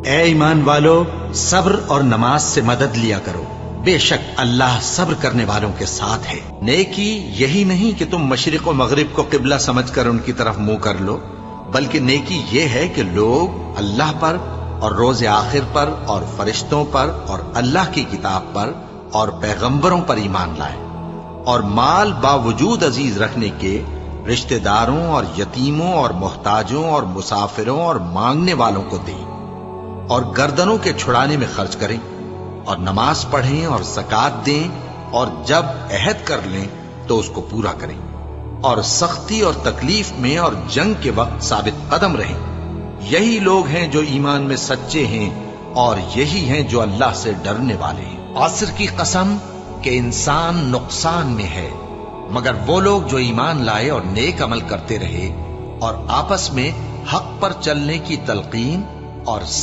اے ایمان والو، صبر اور نماز سے مدد لیا کرو، بے شک اللہ صبر کرنے والوں کے ساتھ ہے۔ نیکی یہی نہیں کہ تم مشرق و مغرب کو قبلہ سمجھ کر ان کی طرف منہ کر لو، بلکہ نیکی یہ ہے کہ لوگ اللہ پر اور روز آخر پر اور فرشتوں پر اور اللہ کی کتاب پر اور پیغمبروں پر ایمان لائیں، اور مال باوجود عزیز رکھنے کے رشتہ داروں اور یتیموں اور محتاجوں اور مسافروں اور مانگنے والوں کو دیں، اور گردنوں کے چھڑانے میں خرچ کریں، اور نماز پڑھیں اور زکوٰۃ دیں، اور جب عہد کر لیں تو اس کو پورا کریں، اور سختی اور تکلیف میں اور جنگ کے وقت ثابت قدم رہیں۔ یہی لوگ ہیں جو ایمان میں سچے ہیں، اور یہی ہیں جو اللہ سے ڈرنے والے ہیں۔ عصر کی قسم کہ انسان نقصان میں ہے، مگر وہ لوگ جو ایمان لائے اور نیک عمل کرتے رہے اور آپس میں حق پر چلنے کی تلقین اور